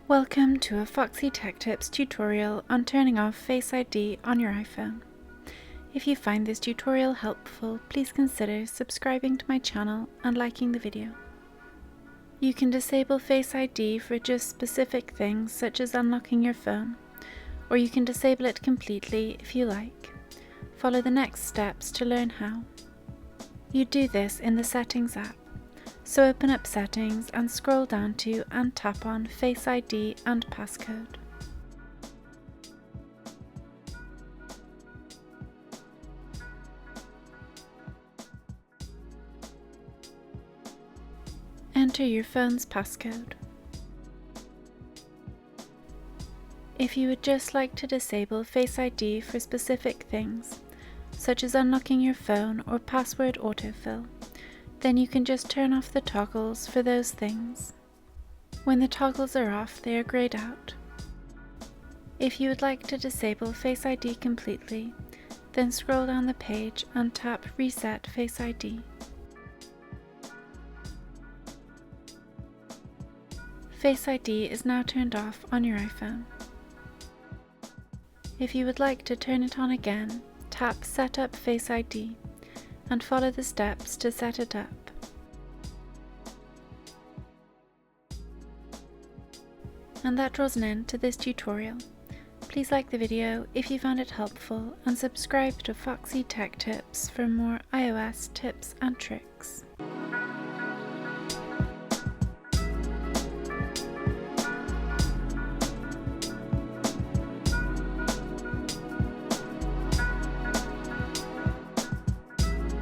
Welcome to a Foxy Tech Tips tutorial on turning off Face ID on your iPhone. If you find this tutorial helpful, please consider subscribing to my channel and liking the video. You can disable Face ID for just specific things such as unlocking your phone, or you can disable it completely if you like. Follow the next steps to learn how. You do this in the Settings app. So open up Settings and scroll down to and tap on Face ID and passcode. Enter your phone's passcode. If you would just like to disable Face ID for specific things, such as unlocking your phone or password autofill, then you can just turn off the toggles for those things. When the toggles are off, they are grayed out. If you would like to disable Face ID completely, then scroll down the page and tap Reset Face ID. Face ID is now turned off on your iPhone. If you would like to turn it on again, tap Set up Face ID and follow the steps to set it up. And that draws an end to this tutorial. Please like the video if you found it helpful and subscribe to Foxy Tech Tips for more iOS tips and tricks.